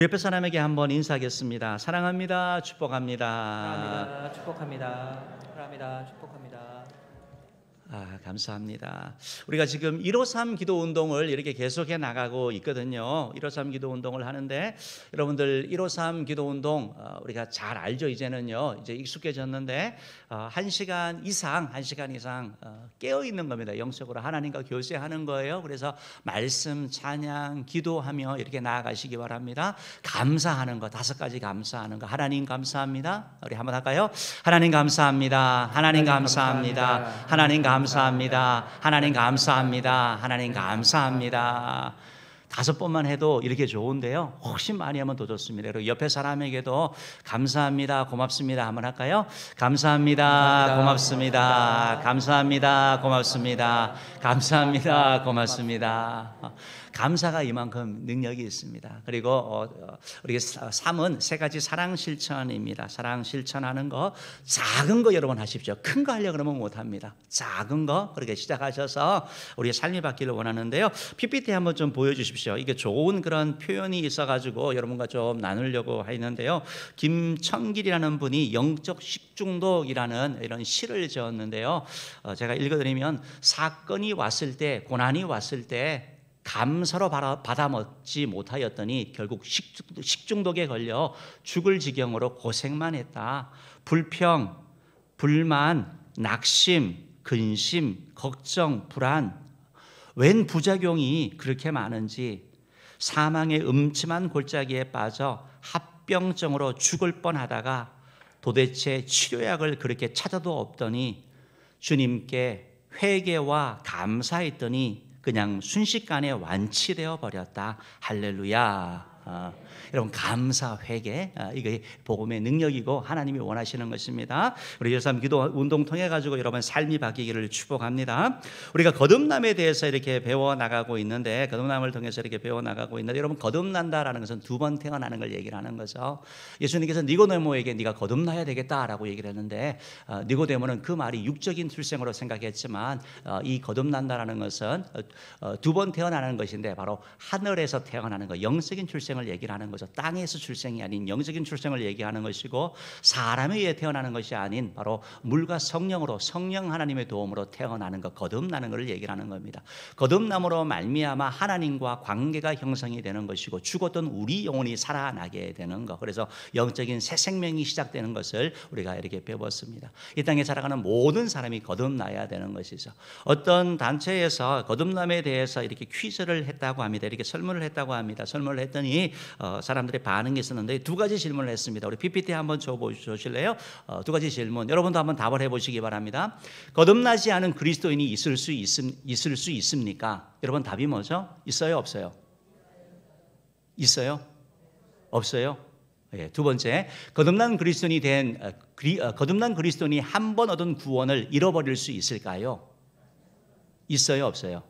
옆에 사람에게 한번 인사하겠습니다. 사랑합니다. 축복합니다. 사랑합니다. 축복합니다. 사랑합니다. 축복합니다. 감사합니다. 우리가 지금 153 기도 운동을 이렇게 계속해 나가고 있거든요. 153 기도 운동을 하는데 여러분들 153 기도 운동 우리가 잘 알죠. 이제는요. 이제 익숙해졌는데 1시간 이상 깨어 있는 겁니다. 영적으로 하나님과 교제하는 거예요. 그래서 말씀, 찬양, 기도하며 이렇게 나아가시기 바랍니다. 감사하는 거 5가지 감사하는 거. 하나님 감사합니다. 우리 한번 할까요? 하나님 감사합니다. 하나님 감사합니다. 하나님 감사합니다. 하나님 감사합니다. 하나님 감사합니다. 5번만 해도 이렇게 좋은데요. 훨씬 많이 하면 더 좋습니다. 그리고 옆에 사람에게도 감사합니다, 고맙습니다 한번 할까요? 감사합니다, 고맙습니다. 감사합니다, 고맙습니다. 감사합니다, 고맙습니다. 감사가 이만큼 능력이 있습니다. 그리고 우리 3은 3가지 사랑 실천입니다. 사랑 실천하는 거, 작은 거 여러분 하십시오. 큰 거 하려고 그러면 못합니다. 작은 거 그렇게 시작하셔서 우리 삶이 바뀌기를 원하는데요. PPT 한번 좀 보여주십시오. 이게 좋은 그런 표현이 있어가지고 여러분과 좀 나누려고 했는데요. 김청길이라는 분이 영적 식중독이라는 이런 시를 지었는데요. 제가 읽어드리면, 사건이 왔을 때, 고난이 왔을 때 감사로 받아먹지 못하였더니 결국 식중독에 걸려 죽을 지경으로 고생만 했다. 불평, 불만, 낙심, 근심, 걱정, 불안, 웬 부작용이 그렇게 많은지 사망의 음침한 골짜기에 빠져 합병증으로 죽을 뻔하다가 도대체 치료약을 그렇게 찾아도 없더니 주님께 회개와 감사했더니 그냥 순식간에 완치되어 버렸다. 할렐루야. 여러분, 감사, 회개, 이게 복음의 능력이고 하나님이 원하시는 것입니다. 우리 123 기도 운동 통해 가지고 여러분 삶이 바뀌기를 축복합니다. 우리가 거듭남에 대해서 이렇게 배워나가고 있는데, 거듭남을 통해서 이렇게 배워나가고 있는데, 여러분, 거듭난다라는 것은 2번 태어나는 걸 얘기를 하는 거죠. 예수님께서 니고데모에게 네가 거듭나야 되겠다라고 얘기를 했는데, 니고데모는 그 말이 육적인 출생으로 생각했지만 이 거듭난다라는 것은 2번 태어나는 것인데 바로 하늘에서 태어나는 것, 영적인 출생을 얘기를 하는 거죠. 땅에서 출생이 아닌 영적인 출생을 얘기하는 것이고, 사람에 의해 태어나는 것이 아닌 바로 물과 성령으로, 성령 하나님의 도움으로 태어나는 것, 거듭나는 것을 얘기를 하는 겁니다. 거듭남으로 말미암아 하나님과 관계가 형성이 되는 것이고, 죽었던 우리 영혼이 살아나게 되는 것, 그래서 영적인 새 생명이 시작되는 것을 우리가 이렇게 배웠습니다. 이 땅에 살아가는 모든 사람이 거듭나야 되는 것이죠. 어떤 단체에서 거듭남에 대해서 이렇게 퀴즈를 했다고 합니다. 이렇게 설문을 했다고 합니다. 설문을 했더니 사람들의 반응이 있었는데 2가지 질문을 했습니다. 우리 PPT 한번 줘보실래요? 2가지 질문, 여러분도 한번 답을 해보시기 바랍니다. 거듭나지 않은 그리스도인이 있을 수 있습니까? 여러분, 답이 뭐죠? 있어요, 없어요? 있어요? 없어요? 예, 2번째, 거듭난 그리스도인이 한 번 얻은 구원을 잃어버릴 수 있을까요? 있어요, 없어요?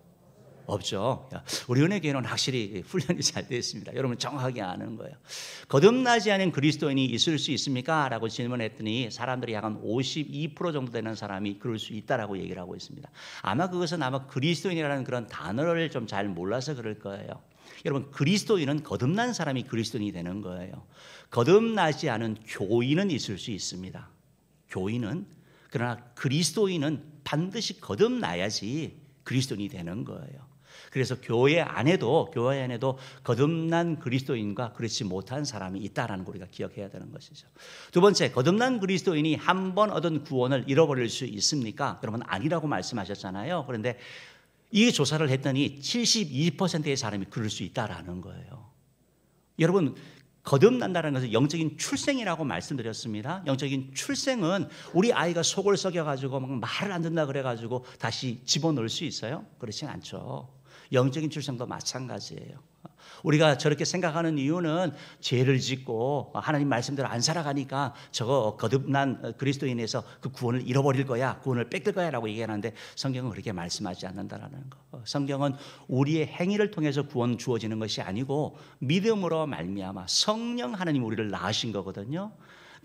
없죠. 우리 은혜교회는 확실히 훈련이 잘 되어 있습니다. 여러분 정확하게 아는 거예요. 거듭나지 않은 그리스도인이 있을 수 있습니까? 라고 질문했더니 사람들이 약 한 52% 정도 되는 사람이 그럴 수 있다라고 얘기를 하고 있습니다. 아마 그것은 그리스도인이라는 그런 단어를 좀 잘 몰라서 그럴 거예요. 여러분, 그리스도인은 거듭난 사람이 그리스도인이 되는 거예요. 거듭나지 않은 교인은 있을 수 있습니다. 교인은. 그러나 그리스도인은 반드시 거듭나야지 그리스도인이 되는 거예요. 그래서 교회 안에도 거듭난 그리스도인과 그렇지 못한 사람이 있다라는 걸 우리가 기억해야 되는 것이죠. 2번째, 거듭난 그리스도인이 한 번 얻은 구원을 잃어버릴 수 있습니까? 여러분, 아니라고 말씀하셨잖아요. 그런데 이 조사를 했더니 72%의 사람이 그럴 수 있다라는 거예요. 여러분, 거듭난다는 것은 영적인 출생이라고 말씀드렸습니다. 영적인 출생은 우리 아이가 속을 썩여가지고 막 말을 안 듣는다 그래가지고 다시 집어넣을 수 있어요? 그렇지 않죠. 영적인 출생도 마찬가지예요. 우리가 저렇게 생각하는 이유는 죄를 짓고 하나님 말씀대로 안 살아가니까 저거 거듭난 그리스도인에서 그 구원을 잃어버릴 거야, 구원을 뺏길 거야 라고 얘기하는데, 성경은 그렇게 말씀하지 않는다라는 거. 성경은 우리의 행위를 통해서 구원 주어지는 것이 아니고 믿음으로 말미암아 성령 하나님 우리를 낳으신 거거든요.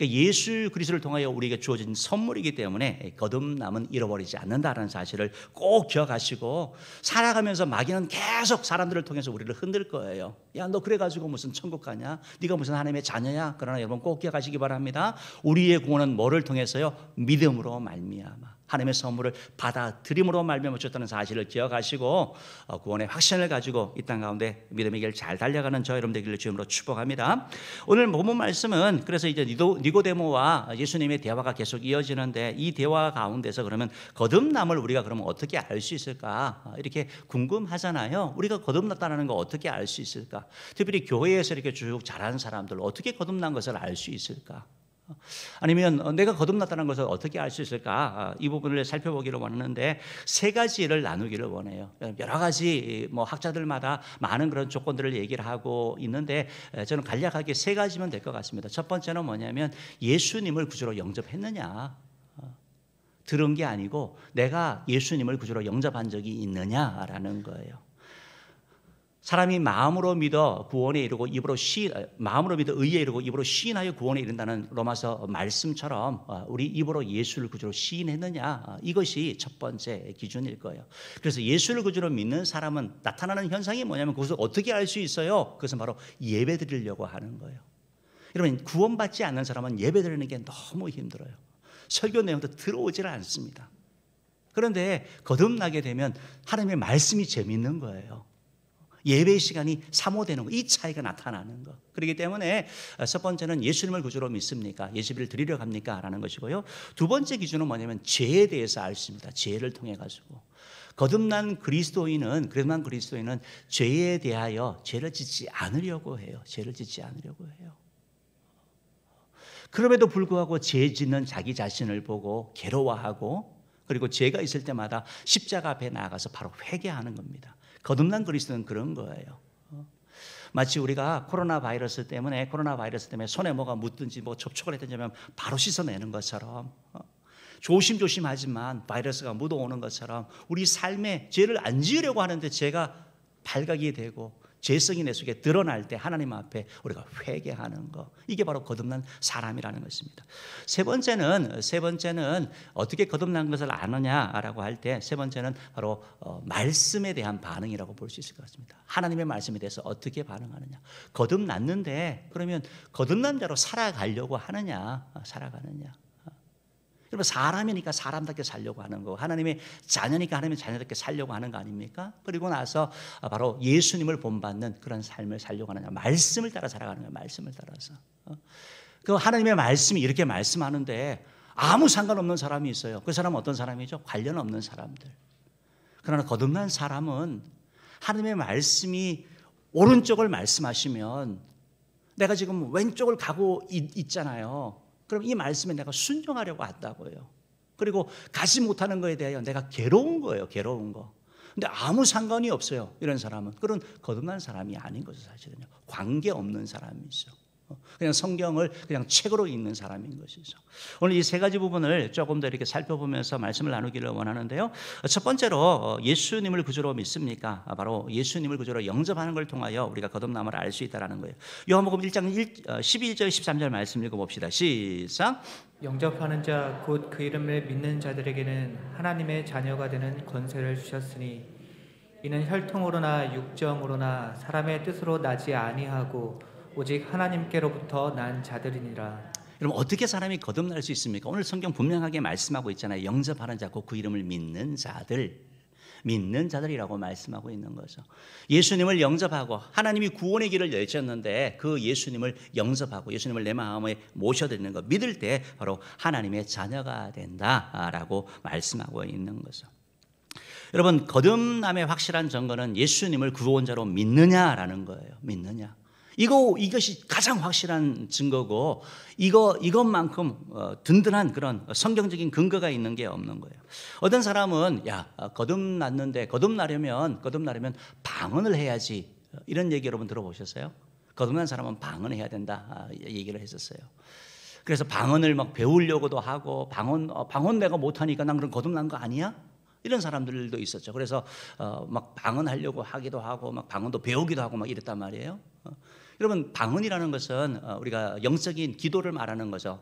그러니까 예수 그리스도를 통하여 우리에게 주어진 선물이기 때문에 거듭남은 잃어버리지 않는다는 사실을 꼭 기억하시고 살아가면서 마귀는 계속 사람들을 통해서 우리를 흔들 거예요. 야, 너 그래가지고 무슨 천국 가냐? 네가 무슨 하나님의 자녀야? 그러나 여러분 꼭 기억하시기 바랍니다. 우리의 구원은 뭐를 통해서요? 믿음으로 말미암아 하나님의 선물을 받아들임으로 말미암아 주셨다는 사실을 기억하시고 구원의 확신을 가지고 이 땅 가운데 믿음의 길 잘 달려가는 저 여러분 되기를 주님으로 축복합니다. 오늘 본문 말씀은 그래서 이제 니고데모와 예수님의 대화가 계속 이어지는데 이 대화 가운데서 그러면 거듭남을 우리가 그러면 어떻게 알 수 있을까? 이렇게 궁금하잖아요. 우리가 거듭났다는 거 어떻게 알 수 있을까? 특별히 교회에서 이렇게 쭉 자란 사람들 어떻게 거듭난 것을 알 수 있을까? 아니면 내가 거듭났다는 것을 어떻게 알 수 있을까? 이 부분을 살펴보기를 원하는데 세 가지를 나누기를 원해요. 여러 가지 뭐 학자들마다 많은 그런 조건들을 얘기를 하고 있는데 저는 간략하게 세 가지면 될 것 같습니다. 첫 번째는 뭐냐면 예수님을 구주로 영접했느냐? 들은 게 아니고 내가 예수님을 구주로 영접한 적이 있느냐라는 거예요. 사람이 마음으로 믿어 구원에 이르고 마음으로 믿어 의에 이르고 입으로 시인하여 구원에 이른다는 로마서 말씀처럼 우리 입으로 예수를 구주로 시인했느냐, 이것이 첫 번째 기준일 거예요. 그래서 예수를 구주로 믿는 사람은 나타나는 현상이 뭐냐면 그것을 어떻게 알 수 있어요? 그것은 바로 예배 드리려고 하는 거예요. 여러분 구원받지 않는 사람은 예배 드리는 게 너무 힘들어요. 설교 내용도 들어오질 않습니다. 그런데 거듭나게 되면 하나님의 말씀이 재밌는 거예요. 예배 시간이 사모되는 거, 이 차이가 나타나는 거. 그렇기 때문에 첫 번째는 예수님을 구주로 믿습니까? 예수를 드리려 갑니까? 라는 것이고요. 두 번째 기준은 뭐냐면 죄에 대해서 알 수 있습니다. 죄를 통해 가지고 거듭난 그리스도인은 죄에 대하여 죄를 짓지 않으려고 해요. 죄를 짓지 않으려고 해요. 그럼에도 불구하고 죄 짓는 자기 자신을 보고 괴로워하고 그리고 죄가 있을 때마다 십자가 앞에 나아가서 바로 회개하는 겁니다. 거듭난 그리스도는 그런 거예요. 마치 우리가 코로나 바이러스 때문에 손에 뭐가 묻든지 뭐 접촉을 했든지 하면 바로 씻어내는 것처럼 조심조심하지만 바이러스가 묻어오는 것처럼 우리 삶에 죄를 안 지으려고 하는데 죄가 발각이 되고 죄성이 내 속에 드러날 때 하나님 앞에 우리가 회개하는 거, 이게 바로 거듭난 사람이라는 것입니다. 세 번째는 어떻게 거듭난 것을 아느냐라고 할 때 세 번째는 바로 말씀에 대한 반응이라고 볼 수 있을 것 같습니다. 하나님의 말씀에 대해서 어떻게 반응하느냐. 거듭났는데 그러면 거듭난 대로 살아가려고 하느냐, 살아가느냐. 여러분 사람이니까 사람답게 살려고 하는 거고 하나님의 자녀니까 하나님의 자녀답게 살려고 하는 거 아닙니까? 그리고 나서 바로 예수님을 본받는 그런 삶을 살려고 하느냐. 말씀을 따라 살아가는 거예요. 말씀을 따라서. 그 하나님의 말씀이 이렇게 말씀하는데 아무 상관없는 사람이 있어요. 그 사람은 어떤 사람이죠? 관련 없는 사람들. 그러나 거듭난 사람은 하나님의 말씀이 오른쪽을 말씀하시면 내가 지금 왼쪽을 가고 있잖아요. 그럼 이 말씀에 내가 순종하려고 한다고요. 그리고 가지 못하는 거에 대하여 내가 괴로운 거예요. 괴로운 거. 근데 아무 상관이 없어요. 이런 사람은. 그런 거듭난 사람이 아닌 거죠. 사실은요. 관계없는 사람이죠. 그냥 성경을 그냥 책으로 읽는 사람인 것이죠. 오늘 이 세 가지 부분을 조금 더 이렇게 살펴보면서 말씀을 나누기를 원하는데요. 첫 번째로 예수님을 구주로 믿습니까? 바로 예수님을 구주로 영접하는 걸 통하여 우리가 거듭남을 알 수 있다는 거예요. 요한복음 1장 11절 13절 말씀 읽어봅시다. 시작. 영접하는 자 곧 그 이름을 믿는 자들에게는 하나님의 자녀가 되는 권세를 주셨으니 이는 혈통으로나 육정으로나 사람의 뜻으로 나지 아니하고 오직 하나님께로부터 난 자들이니라. 여러분 어떻게 사람이 거듭날 수 있습니까? 오늘 성경 분명하게 말씀하고 있잖아요. 영접하는 자 곧 그 이름을 믿는 자들이라고 말씀하고 있는 거죠. 예수님을 영접하고 하나님이 구원의 길을 여셨는데 그 예수님을 영접하고 예수님을 내 마음에 모셔드리는 것, 믿을 때 바로 하나님의 자녀가 된다라고 말씀하고 있는 거죠. 여러분 거듭남의 확실한 증거는 예수님을 구원자로 믿느냐라는 거예요. 믿느냐. 이것이 가장 확실한 증거고 이것만큼 든든한 그런 성경적인 근거가 있는 게 없는 거예요. 어떤 사람은 거듭나려면 방언을 해야지, 이런 얘기 여러분 들어보셨어요? 거듭난 사람은 방언해야 된다 얘기를 했었어요. 그래서 방언을 막 배우려고도 하고 방언 내가 못하니까 난 그럼 거듭난 거 아니야? 이런 사람들도 있었죠. 그래서 막 방언하려고 하기도 하고 막 방언도 배우기도 하고 막 이랬단 말이에요. 여러분 방언이라는 것은 우리가 영적인 기도를 말하는 거죠.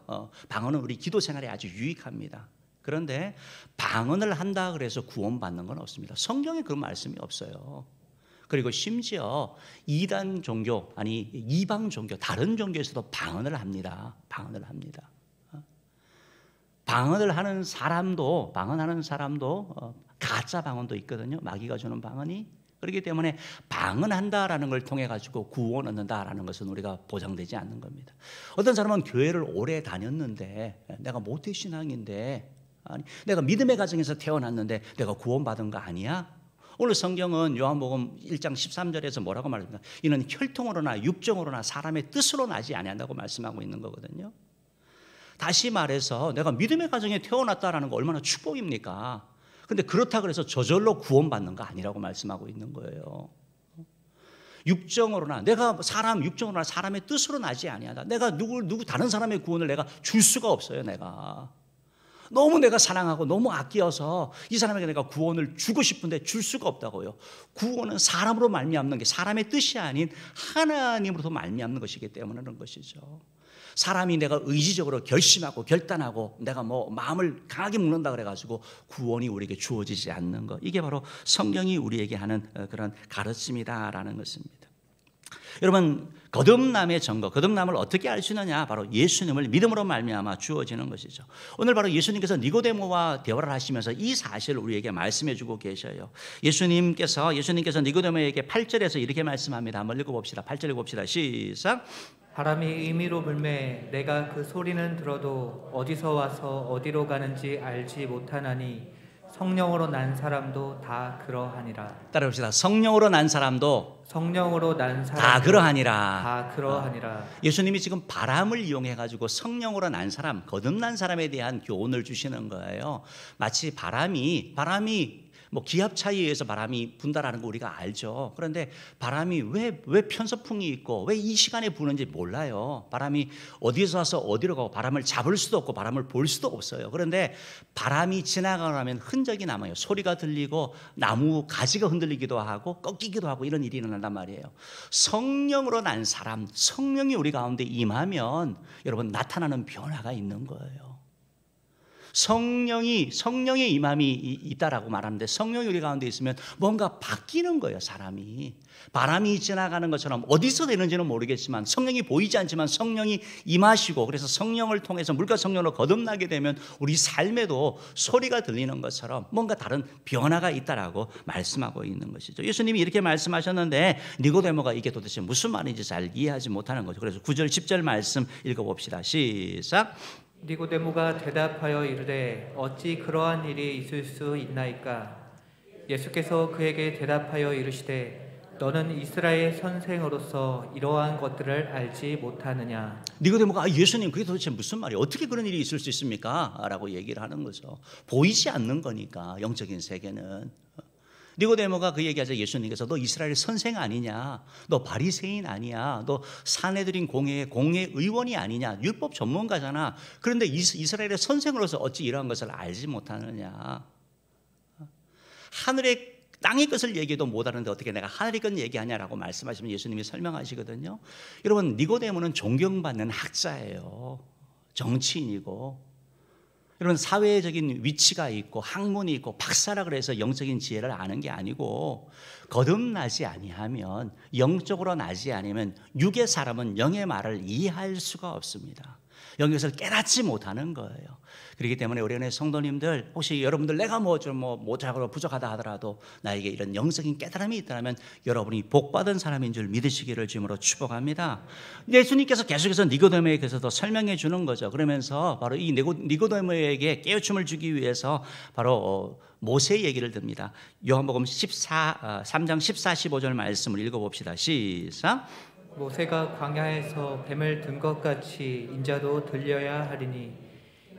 방언은 우리 기도 생활에 아주 유익합니다. 그런데 방언을 한다 그래서 구원받는 건 없습니다. 성경에 그런 말씀이 없어요. 그리고 심지어 이단 종교 아니 이방 종교 다른 종교에서도 방언을 합니다. 방언을 합니다. 방언을 하는 사람도 가짜 방언도 있거든요. 마귀가 주는 방언이. 그렇기 때문에 방언한다라는 걸 통해 가지고 구원 얻는다라는 것은 우리가 보장되지 않는 겁니다. 어떤 사람은 교회를 오래 다녔는데 내가 모태신앙인데 아니 내가 믿음의 가정에서 태어났는데 내가 구원받은 거 아니야? 오늘 성경은 요한복음 1장 13절에서 뭐라고 말합니까? 이는 혈통으로나 육정으로나 사람의 뜻으로 나지 아니한다고 말씀하고 있는 거거든요. 다시 말해서 내가 믿음의 가정에 태어났다라는 거 얼마나 축복입니까? 근데 그렇다 그래서 저절로 구원받는 거 아니라고 말씀하고 있는 거예요. 육정으로나 내가 육정으로나 사람의 뜻으로 나지 아니하다. 내가 누구 다른 사람의 구원을 내가 줄 수가 없어요. 내가 너무 내가 사랑하고 너무 아끼어서 이 사람에게 내가 구원을 주고 싶은데 줄 수가 없다고요. 구원은 사람으로 말미암는 게 사람의 뜻이 아닌 하나님으로부터 말미암는 것이기 때문에 그런 것이죠. 사람이 내가 의지적으로 결심하고 결단하고 내가 마음을 강하게 먹는다 그래가지고 구원이 우리에게 주어지지 않는 것, 이게 바로 성경이 우리에게 하는 그런 가르침이다라는 것입니다. 여러분 거듭남의 증거, 거듭남을 어떻게 알 수 있느냐? 바로 예수님을 믿음으로 말미암아 주어지는 것이죠. 오늘 바로 예수님께서 니고데모와 대화를 하시면서 이 사실을 우리에게 말씀해주고 계셔요. 예수님께서 니고데모에게 8절에서 이렇게 말씀합니다. 한번 읽어봅시다. 8절 읽어봅시다. 시작. 바람이 임의로 불매 내가 그 소리는 들어도 어디서 와서 어디로 가는지 알지 못하나니 성령으로 난 사람도 다 그러하니라. 따라합시다. 성령으로 난 사람도 다 그러하니라. 예수님이 지금 바람을 이용해 가지고 성령으로 난 사람, 거듭난 사람에 대한 교훈을 주시는 거예요. 마치 바람이 기압 차이에 의해서 바람이 분다라는 거 우리가 알죠. 그런데 바람이 왜 편서풍이 있고 왜 이 시간에 부는지 몰라요. 바람이 어디서 와서 어디로 가고 바람을 잡을 수도 없고 바람을 볼 수도 없어요. 그런데 바람이 지나가고 나면 흔적이 남아요. 소리가 들리고 나무 가지가 흔들리기도 하고 꺾이기도 하고 이런 일이 일어난단 말이에요. 성령으로 난 사람, 성령이 우리 가운데 임하면 여러분 나타나는 변화가 있는 거예요. 성령의 임함이 있다라고 말하는데 성령이 우리 가운데 있으면 뭔가 바뀌는 거예요. 사람이 바람이 지나가는 것처럼 어디서 되는지는 모르겠지만 성령이 보이지 않지만 성령이 임하시고 그래서 성령을 통해서 물과 성령으로 거듭나게 되면 우리 삶에도 소리가 들리는 것처럼 뭔가 다른 변화가 있다라고 말씀하고 있는 것이죠. 예수님이 이렇게 말씀하셨는데 니고데모가 이게 도대체 무슨 말인지 잘 이해하지 못하는 거죠. 그래서 9절 10절 말씀 읽어봅시다. 시작. 니고데모가 대답하여 이르되 어찌 그러한 일이 있을 수 있나이까? 예수께서 그에게 대답하여 이르시되 너는 이스라엘 선생으로서 이러한 것들을 알지 못하느냐? 니고데모가 예수님 그게 도대체 무슨 말이에요? 어떻게 그런 일이 있을 수 있습니까? 라고 얘기를 하는 거죠. 보이지 않는 거니까 영적인 세계는. 니고데모가 그 얘기하자 예수님께서 너 이스라엘 선생 아니냐? 너 바리새인 아니야? 너 산헤드린 공회 의원이 아니냐? 율법 전문가잖아. 그런데 이스라엘의 선생으로서 어찌 이러한 것을 알지 못하느냐? 하늘의 땅의 것을 얘기해도 못하는데 어떻게 내가 하늘의 것 얘기하냐라고 말씀하시면 예수님이 설명하시거든요. 여러분 니고데모는 존경받는 학자예요. 정치인이고 여러분 사회적인 위치가 있고 학문이 있고 박사라 그래서 영적인 지혜를 아는 게 아니고 거듭나지 아니하면 영적으로 나지 않으면 육의 사람은 영의 말을 이해할 수가 없습니다. 영의 것을 깨닫지 못하는 거예요. 그렇기 때문에 우리 은혜 성도님들 혹시 여러분들 내가 못하고 부족하다 하더라도 나에게 이런 영적인 깨달음이 있다면 여러분이 복받은 사람인 줄 믿으시기를 주님으로 축복합니다. 예수님께서 계속해서 니고데모에게서도 설명해 주는 거죠. 그러면서 바로 이 니고데모에게 깨우침을 주기 위해서 바로 모세 얘기를 듭니다. 요한복음 3장 14, 15절 말씀을 읽어봅시다. 시작. 모세가 광야에서 뱀을 든 것 같이 인자도 들려야 하리니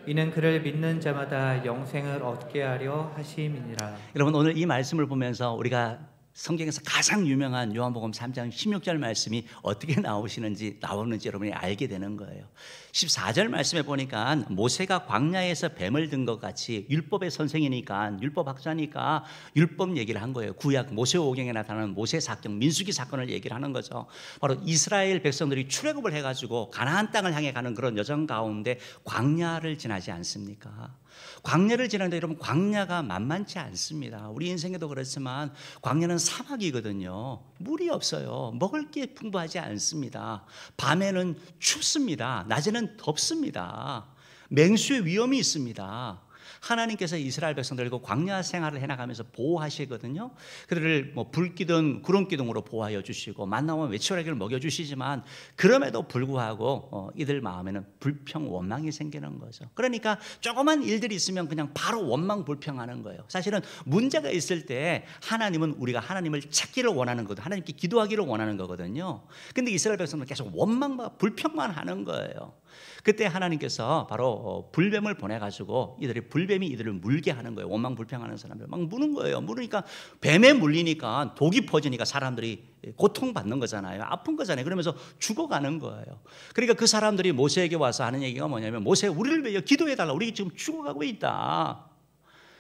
이는 그를 믿는 자마다 영생을 얻게 하려 하심이니라. 여러분 오늘 이 말씀을 보면서 우리가 성경에서 가장 유명한 요한복음 3장 16절 말씀이 어떻게 나오는지 여러분이 알게 되는 거예요. 14절 말씀에 보니까 모세가 광야에서 뱀을 든 것 같이 율법의 선생이니까, 율법학자니까 율법 얘기를 한 거예요. 구약 모세오경에 나타나는 모세 사건, 민수기 사건을 얘기를 하는 거죠. 바로 이스라엘 백성들이 출애굽을 해가지고 가나안 땅을 향해 가는 그런 여정 가운데 광야를 지나지 않습니까? 광야를 지나는데 여러분, 광야가 만만치 않습니다. 우리 인생에도 그렇지만 광야는 사막이거든요. 물이 없어요. 먹을 게 풍부하지 않습니다. 밤에는 춥습니다. 낮에는 덥습니다. 맹수의 위험이 있습니다. 하나님께서 이스라엘 백성들과 광야 생활을 해나가면서 보호하시거든요. 그들을 불기둥 구름기둥으로 보호하여 주시고 만나면 외출하기를 먹여주시지만, 그럼에도 불구하고 이들 마음에는 불평 원망이 생기는 거죠. 그러니까 조그만 일들이 있으면 그냥 바로 원망 불평하는 거예요. 사실은 문제가 있을 때 하나님은 우리가 하나님을 찾기를 원하는 거거든요. 하나님께 기도하기를 원하는 거거든요. 근데 이스라엘 백성들은 계속 원망과 불평만 하는 거예요. 그때 하나님께서 바로 불뱀을 보내가지고 불뱀이 이들을 물게 하는 거예요. 원망 불평하는 사람들 막 무는 거예요. 물으니까 뱀에 물리니까 독이 퍼지니까 사람들이 고통받는 거잖아요. 아픈 거잖아요. 그러면서 죽어가는 거예요. 그러니까 그 사람들이 모세에게 와서 하는 얘기가 뭐냐면, 모세, 우리를 위해 기도해달라. 우리 지금 죽어가고 있다.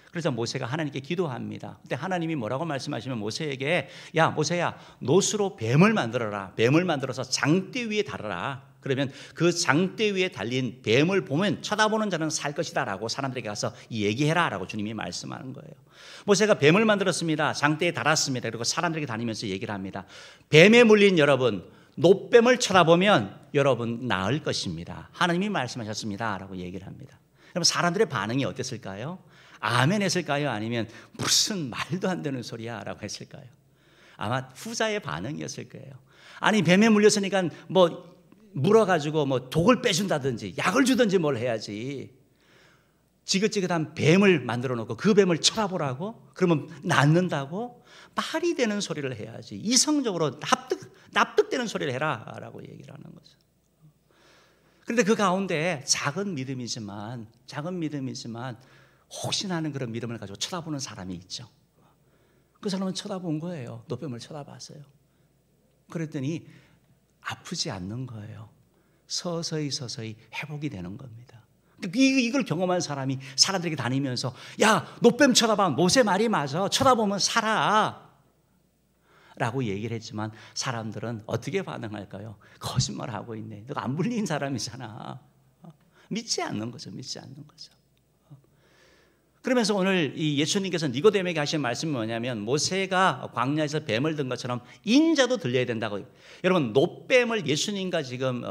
그래서 모세가 하나님께 기도합니다. 그때 하나님이 뭐라고 말씀하시면 모세에게, 야 모세야, 노수로 뱀을 만들어라. 뱀을 만들어서 장대 위에 달아라. 그러면 그 장대 위에 달린 뱀을 보면 쳐다보는 자는 살 것이다 라고 사람들에게 가서 얘기해라 라고 주님이 말씀하는 거예요. 모세가 뱀을 만들었습니다. 장대에 달았습니다. 그리고 사람들에게 다니면서 얘기를 합니다. 뱀에 물린 여러분, 노뱀을 쳐다보면 여러분 나을 것입니다. 하나님이 말씀하셨습니다 라고 얘기를 합니다. 그럼 사람들의 반응이 어땠을까요? 아멘 했을까요? 아니면 무슨 말도 안 되는 소리야 라고 했을까요? 아마 후자의 반응이었을 거예요. 아니, 뱀에 물렸으니까 물어가지고 독을 빼준다든지 약을 주든지 뭘 해야지. 지긋지긋한 뱀을 만들어 놓고 그 뱀을 쳐다보라고? 그러면 낫는다고? 말이 되는 소리를 해야지. 이성적으로 납득되는 소리를 해라 라고 얘기를 하는 거죠. 그런데 그 가운데 작은 믿음이지만 혹시나 하는 그런 믿음을 가지고 쳐다보는 사람이 있죠. 그 사람은 쳐다본 거예요. 노뱀을 쳐다봤어요. 그랬더니 아프지 않는 거예요. 서서히 회복이 되는 겁니다. 이걸 경험한 사람이 사람들에게 다니면서, 야 노뱀 쳐다봐, 모세 말이 맞아, 쳐다보면 살아 라고 얘기를 했지만, 사람들은 어떻게 반응할까요? 거짓말하고 있네, 너가 안 물린 사람이잖아. 믿지 않는 거죠. 그러면서 오늘 이 예수님께서 니고데모에게 하신 말씀이 뭐냐면, 모세가 광야에서 뱀을 든 것처럼 인자도 들려야 된다고. 여러분, 노뱀을 예수님과 지금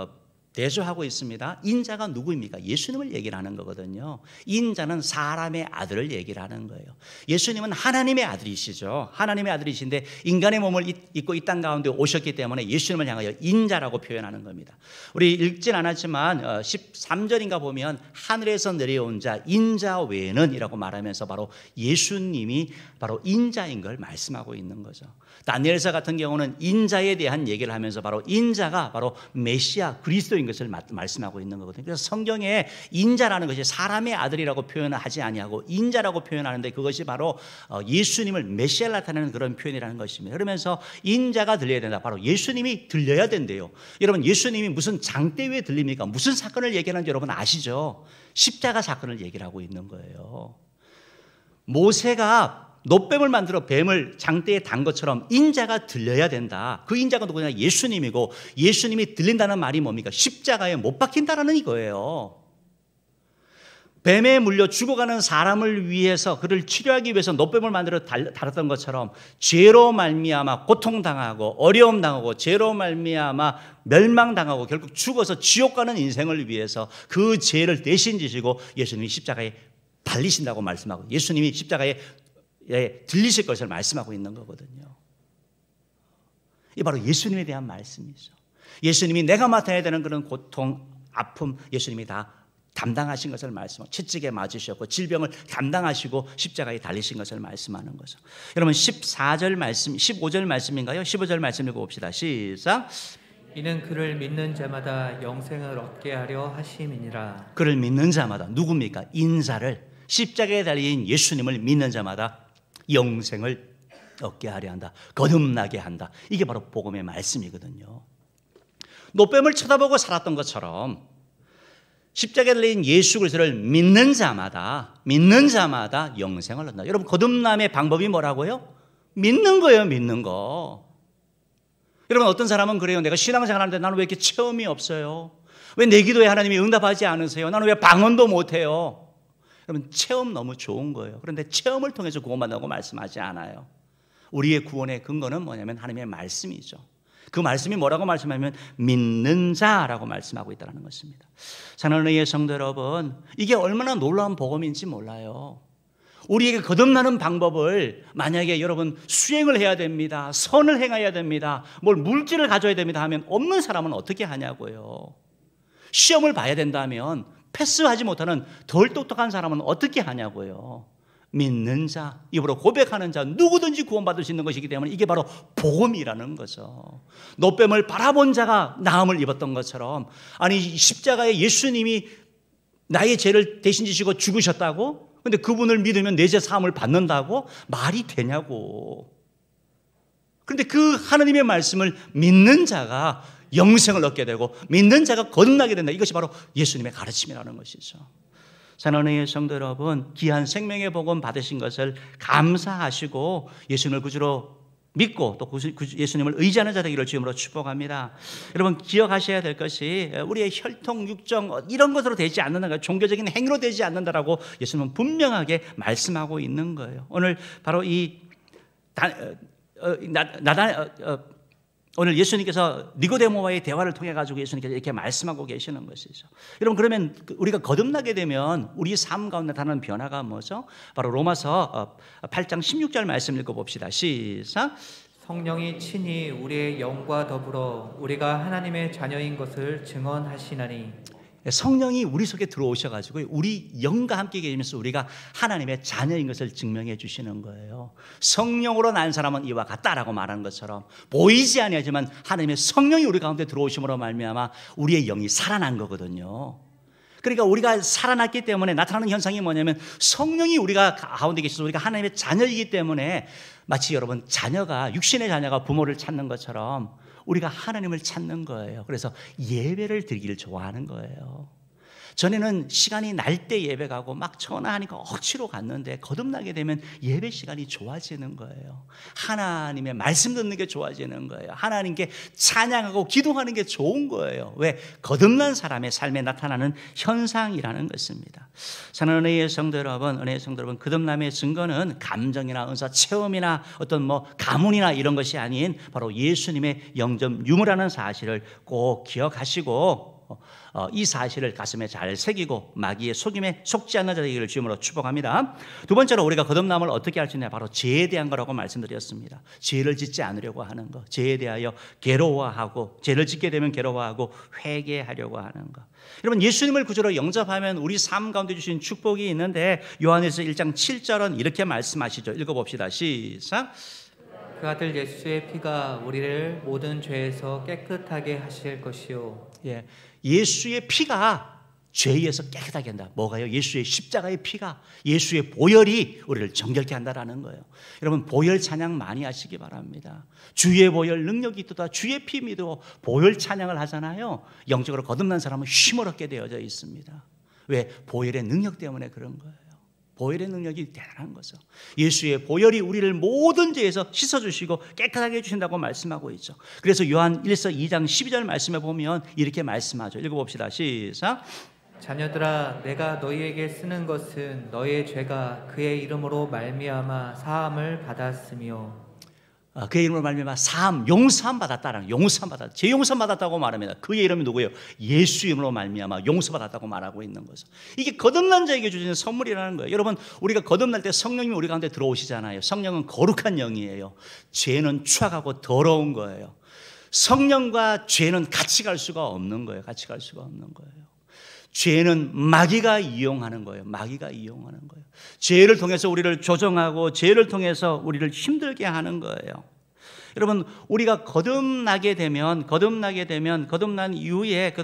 대조하고 있습니다. 인자가 누구입니까? 예수님을 얘기를 하는 거거든요. 인자는 사람의 아들을 얘기를 하는 거예요. 예수님은 하나님의 아들이시죠. 하나님의 아들이신데 인간의 몸을 입고 이 땅 가운데 오셨기 때문에 예수님을 향하여 인자라고 표현하는 겁니다. 우리 읽진 않았지만 13절인가 보면 하늘에서 내려온 자 인자 외에는 이라고 말하면서 바로 예수님이 바로 인자인 걸 말씀하고 있는 거죠. 다니엘서 같은 경우는 인자에 대한 얘기를 하면서 바로 인자가 바로 메시아 그리스도인 것을 말씀하고 있는 거거든요. 그래서 성경에 인자라는 것이 사람의 아들이라고 표현을 하지 아니하고 인자라고 표현하는데, 그것이 바로 예수님을 메시아를 나타내는 그런 표현이라는 것입니다. 그러면서 인자가 들려야 된다. 바로 예수님이 들려야 된대요. 여러분, 예수님이 무슨 장대 위에 들립니까? 무슨 사건을 얘기하는지 여러분 아시죠? 십자가 사건을 얘기를 하고 있는 거예요. 모세가 노뱀을 만들어 뱀을 장대에 단 것처럼 인자가 들려야 된다. 그 인자가 누구냐? 예수님이고, 예수님이 들린다는 말이 뭡니까? 십자가에 못 박힌다라는 이거예요. 뱀에 물려 죽어가는 사람을 위해서, 그를 치료하기 위해서 노뱀을 만들어 달았던 것처럼 죄로 말미암아 고통당하고 어려움 당하고 죄로 말미암아 멸망당하고 결국 죽어서 지옥 가는 인생을 위해서 그 죄를 대신 지시고 예수님이 십자가에 달리신다고 말씀하고, 예수님이 십자가에 들리실 것을 말씀하고 있는 거거든요. 이 바로 예수님에 대한 말씀이죠. 예수님이 내가 맡아야 되는 그런 고통, 아픔, 예수님이 다 담당하신 것을 말씀하고, 채찍에 맞으셨고 질병을 감당하시고 십자가에 달리신 것을 말씀하는 거죠. 여러분, 14절 말씀, 15절 말씀인가요? 15절 말씀 읽어봅시다. 시작. 이는 그를 믿는 자마다 영생을 얻게 하려 하심이니라. 그를 믿는 자마다, 누굽니까? 인자를, 십자가에 달린 예수님을 믿는 자마다 영생을 얻게 하려 한다. 거듭나게 한다. 이게 바로 복음의 말씀이거든요. 노뱀을 쳐다보고 살았던 것처럼 십자가에 달린 예수 그리스도를 믿는 자마다 영생을 얻는다. 여러분, 거듭남의 방법이 뭐라고요? 믿는 거예요. 믿는 거. 여러분, 어떤 사람은 그래요. 내가 신앙생활 하는데 나는 왜 이렇게 체험이 없어요? 왜 내 기도에 하나님이 응답하지 않으세요? 나는 왜 방언도 못해요? 여러분, 체험 너무 좋은 거예요. 그런데 체험을 통해서 구원받는다고 말씀하지 않아요. 우리의 구원의 근거는 뭐냐면 하나님의 말씀이죠. 그 말씀이 뭐라고 말씀하면 믿는 자라고 말씀하고 있다는 것입니다. 사랑하는 의의 성도 여러분, 이게 얼마나 놀라운 복음인지 몰라요. 우리에게 거듭나는 방법을 만약에 여러분 수행을 해야 됩니다, 선을 행해야 됩니다, 뭘 물질을 가져야 됩니다 하면 없는 사람은 어떻게 하냐고요. 시험을 봐야 된다면 패스하지 못하는 덜 똑똑한 사람은 어떻게 하냐고요. 믿는 자, 입으로 고백하는 자, 누구든지 구원받을 수 있는 것이기 때문에 이게 바로 복음이라는 거죠. 노뱀을 바라본 자가 나음을 입었던 것처럼, 아니 십자가에 예수님이 나의 죄를 대신 지시고 죽으셨다고? 근데 그분을 믿으면 내 죄 사함을 받는다고? 말이 되냐고. 그런데 그 하나님의 말씀을 믿는 자가 영생을 얻게 되고 믿는 자가 거듭나게 된다. 이것이 바로 예수님의 가르침이라는 것이죠. 사랑하는 성도 여러분, 귀한 생명의 복음 받으신 것을 감사하시고 예수님을 구주로 믿고 또 예수님을 의지하는 자 되기를 주님으로 축복합니다. 여러분, 기억하셔야 될 것이 우리의 혈통, 육정 이런 것으로 되지 않는다, 종교적인 행위로 되지 않는다라고 예수님은 분명하게 말씀하고 있는 거예요. 오늘 바로 오늘 예수님께서 니고데모와의 대화를 통해 가지고 예수님께서 이렇게 말씀하고 계시는 것이죠. 여러분, 그러면 우리가 거듭나게 되면 우리 삶 가운데 나타나는 변화가 뭐죠? 바로 로마서 8장 16절 말씀 읽어봅시다. 시작. 성령이 친히 우리의 영과 더불어 우리가 하나님의 자녀인 것을 증언하시나니. 성령이 우리 속에 들어오셔가지고 우리 영과 함께 계시면서 우리가 하나님의 자녀인 것을 증명해 주시는 거예요. 성령으로 난 사람은 이와 같다라고 말하는 것처럼 보이지 아니하지만 하나님의 성령이 우리 가운데 들어오심으로 말미암아 우리의 영이 살아난 거거든요. 그러니까 우리가 살아났기 때문에 나타나는 현상이 뭐냐면 성령이 우리가 가운데 계셔서 우리가 하나님의 자녀이기 때문에 마치 여러분 자녀가 육신의 자녀가 부모를 찾는 것처럼 우리가 하나님을 찾는 거예요. 그래서 예배를 드리기를 좋아하는 거예요. 전에는 시간이 날 때 예배 가고 막 전화하니까 억지로 갔는데 거듭나게 되면 예배 시간이 좋아지는 거예요. 하나님의 말씀 듣는 게 좋아지는 거예요. 하나님께 찬양하고 기도하는 게 좋은 거예요. 왜? 거듭난 사람의 삶에 나타나는 현상이라는 것입니다. 사랑하는 은혜의 성도 여러분, 거듭남의 증거는 감정이나 은사 체험이나 어떤 가문이나 이런 것이 아닌 바로 예수님의 영접 유무라는 사실을 꼭 기억하시고 이 사실을 가슴에 잘 새기고 마귀의 속임에 속지 않는 자 되기를 주님으로 축복합니다. 두 번째로 우리가 거듭남을 어떻게 할 수 있냐, 바로 죄에 대한 거라고 말씀드렸습니다. 죄를 짓지 않으려고 하는 것, 죄에 대하여 괴로워하고, 죄를 짓게 되면 괴로워하고 회개하려고 하는 것. 여러분, 예수님을 구주로 영접하면 우리 삶 가운데 주신 축복이 있는데 요한일서 1장 7절은 이렇게 말씀하시죠. 읽어봅시다. 시작. 그 아들 예수의 피가 우리를 모든 죄에서 깨끗하게 하실 것이요. 예수의 피가 죄에서 깨끗하게 한다. 뭐가요? 예수의 십자가의 피가, 예수의 보혈이 우리를 정결케 한다라는 거예요. 여러분, 보혈 찬양 많이 하시기 바랍니다. 주의 보혈 능력이 있도다. 주의 피 믿어 보혈 찬양을 하잖아요. 영적으로 거듭난 사람은 힘을 얻게 되어져 있습니다. 왜? 보혈의 능력 때문에 그런 거예요. 보혈의 능력이 대단한 거죠. 예수의 보혈이 우리를 모든 죄에서 씻어주시고 깨끗하게 해주신다고 말씀하고 있죠. 그래서 요한 1서 2장 12절 말씀에 보면 이렇게 말씀하죠. 읽어봅시다. 시작. 자녀들아, 내가 너희에게 쓰는 것은 너희의 죄가 그의 이름으로 말미암아 사함을 받았으며, 그의 이름으로 말미암아 사함, 용서함 받았다라는, 용서함 받았다. 제 용서함 받았다고 말합니다. 그의 이름이 누구예요? 예수 이름으로 말미암아 용서받았다고 말하고 있는 거죠. 이게 거듭난 자에게 주시는 선물이라는 거예요. 여러분, 우리가 거듭날 때 성령님이 우리 가운데 들어오시잖아요. 성령은 거룩한 영이에요. 죄는 추악하고 더러운 거예요. 성령과 죄는 같이 갈 수가 없는 거예요. 같이 갈 수가 없는 거예요. 죄는 마귀가 이용하는 거예요. 마귀가 이용하는 거예요. 죄를 통해서 우리를 조정하고 죄를 통해서 우리를 힘들게 하는 거예요. 여러분, 우리가 거듭난 이후에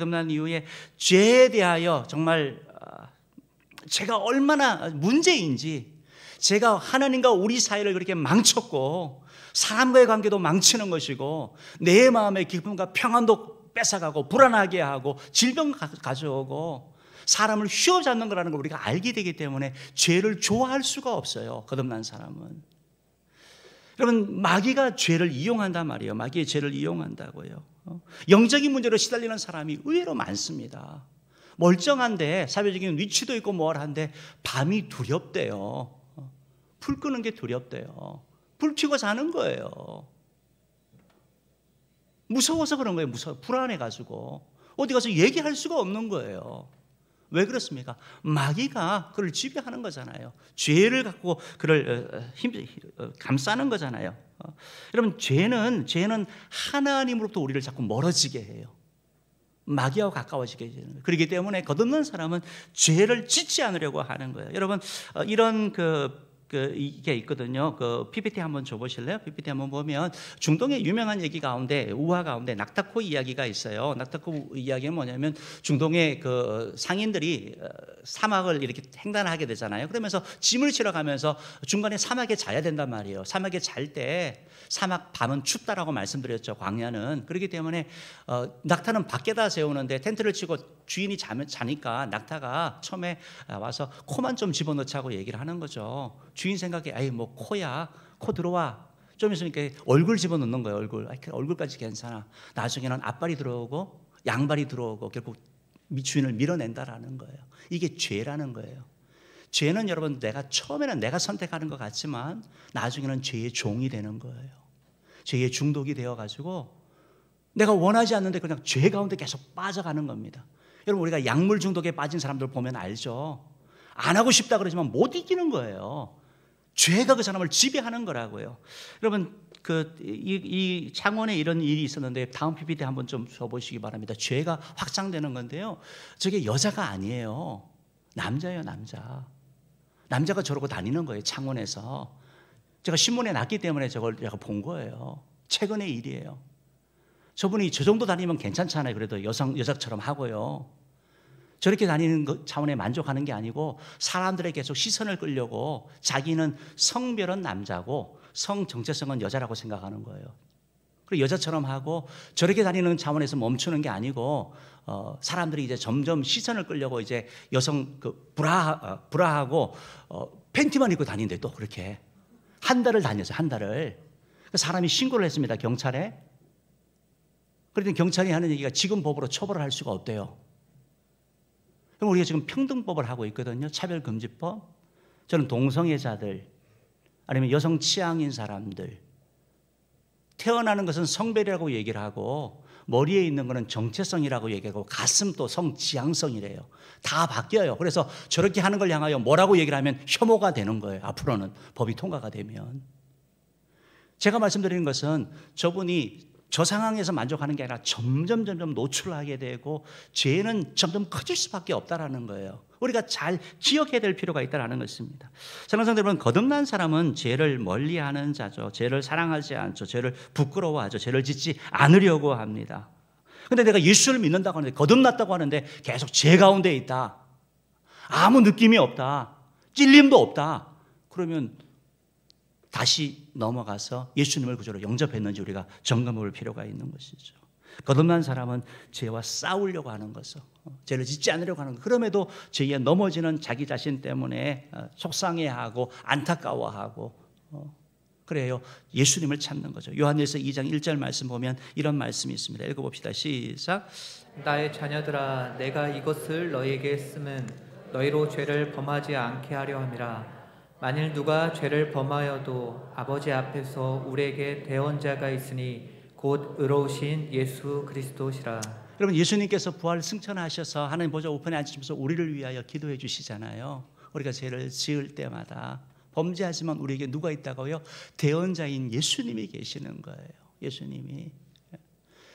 죄에 대하여 정말 제가 얼마나 문제인지, 제가 하나님과 우리 사이를 그렇게 망쳤고 사람과의 관계도 망치는 것이고 내 마음의 기쁨과 평안도 뺏어가고 불안하게 하고 질병 가져오고 사람을 휘어잡는 거라는 걸 우리가 알게 되기 때문에 죄를 좋아할 수가 없어요. 거듭난 사람은. 여러분, 마귀가 죄를 이용한단 말이에요. 마귀의 죄를 이용한다고요. 영적인 문제로 시달리는 사람이 의외로 많습니다. 멀쩡한데 사회적인 위치도 있고 뭘 한데 밤이 두렵대요. 불 끄는 게 두렵대요. 불 켜고 자는 거예요. 무서워서 그런 거예요. 무서워, 불안해가지고 어디 가서 얘기할 수가 없는 거예요. 왜 그렇습니까? 마귀가 그를 지배하는 거잖아요. 죄를 갖고 그를 감싸는 거잖아요. 여러분, 죄는 하나님으로부터 우리를 자꾸 멀어지게 해요. 마귀하고 가까워지게 되는 거예요. 그렇기 때문에 거듭난 사람은 죄를 짓지 않으려고 하는 거예요. 여러분, 이런 이게 있거든요. 그 PPT 한번 줘보실래요? PPT 한번 보면 중동의 유명한 얘기 가운데, 우화 가운데 낙타코 이야기가 있어요. 낙타코 이야기는 뭐냐면 중동의 그 상인들이 사막을 이렇게 횡단하게 되잖아요. 그러면서 짐을 실어 가면서 중간에 사막에 자야 된단 말이에요. 사막에 잘 때 사막 밤은 춥다라고 말씀드렸죠. 광야는. 그렇기 때문에 낙타는 밖에다 세우는데 텐트를 치고 주인이 자니까 낙타가 처음에 와서 코만 좀 집어넣자고 얘기를 하는 거죠. 주인 생각에 아이 뭐 코야, 코 들어와. 좀 있으니까 얼굴 집어넣는 거예요. 얼굴까지 괜찮아. 나중에는 앞발이 들어오고 양발이 들어오고 결국 주인을 밀어낸다라는 거예요. 이게 죄라는 거예요. 죄는 여러분, 처음에는 내가 선택하는 것 같지만 나중에는 죄의 종이 되는 거예요. 죄의 중독이 되어가지고 내가 원하지 않는데 그냥 죄 가운데 계속 빠져가는 겁니다. 여러분, 우리가 약물 중독에 빠진 사람들 보면 알죠. 안 하고 싶다 그러지만 못 이기는 거예요. 죄가 그 사람을 지배하는 거라고요. 여러분, 이 창원에 이런 일이 있었는데 다음 PPT 한번 좀 줘보시기 바랍니다. 죄가 확장되는 건데요. 저게 여자가 아니에요. 남자예요, 남자. 남자가 저러고 다니는 거예요, 창원에서. 제가 신문에 났기 때문에 저걸 제가 본 거예요. 최근의 일이에요. 저분이 저 정도 다니면 괜찮잖아요. 그래도 여자처럼 하고요. 저렇게 다니는 것 차원에 만족하는 게 아니고 사람들의 계속 시선을 끌려고 자기는 성별은 남자고 성 정체성은 여자라고 생각하는 거예요. 그리고 여자처럼 하고 저렇게 다니는 차원에서 멈추는 게 아니고 사람들이 이제 점점 시선을 끌려고 이제 여성 브라하고 팬티만 입고 다니는데 또 그렇게 한 달을 다녔어요. 한 달을. 사람이 신고를 했습니다. 경찰에. 그랬더니 경찰이 하는 얘기가 지금 법으로 처벌을 할 수가 없대요. 그럼 우리가 지금 평등법을 하고 있거든요. 차별금지법. 저는 동성애자들 아니면 여성 취향인 사람들, 태어나는 것은 성별이라고 얘기를 하고 머리에 있는 것은 정체성이라고 얘기하고 가슴 또 성지향성이래요. 다 바뀌어요. 그래서 저렇게 하는 걸 향하여 뭐라고 얘기를 하면 혐오가 되는 거예요. 앞으로는 법이 통과가 되면. 제가 말씀드리는 것은 저분이 저 상황에서 만족하는 게 아니라 점점 노출하게 되고 죄는 점점 커질 수밖에 없다라는 거예요. 우리가 잘 기억해야 될 필요가 있다는 것입니다. 사랑하는 성도 여러분, 거듭난 사람은 죄를 멀리하는 자죠. 죄를 사랑하지 않죠. 죄를 부끄러워하죠. 죄를 짓지 않으려고 합니다. 그런데 내가 예수를 믿는다고 하는데, 거듭났다고 하는데 계속 죄 가운데 있다, 아무 느낌이 없다, 찔림도 없다, 그러면 다시 넘어가서 예수님을 구주로 영접했는지 우리가 점검해 볼 필요가 있는 것이죠. 거듭난 사람은 죄와 싸우려고 하는 것을, 죄를 짓지 않으려고 하는 것, 그럼에도 죄에 넘어지는 자기 자신 때문에 속상해하고 안타까워하고 그래요. 예수님을 찾는 거죠. 요한일서 2장 1절 말씀 보면 이런 말씀이 있습니다. 읽어봅시다. 시작. 나의 자녀들아, 내가 이것을 너희에게 쓰면 너희로 죄를 범하지 않게 하려 함이라. 만일 누가 죄를 범하여도 아버지 앞에서 우리에게 대언자가 있으니 곧 의로우신 예수 그리스도시라. 여러분, 예수님께서 부활 승천하셔서 하나님 보좌 우편에 앉으시면서 우리를 위하여 기도해 주시잖아요. 우리가 죄를 지을 때마다 범죄하지만 우리에게 누가 있다고요? 대언자인 예수님이 계시는 거예요. 예수님이.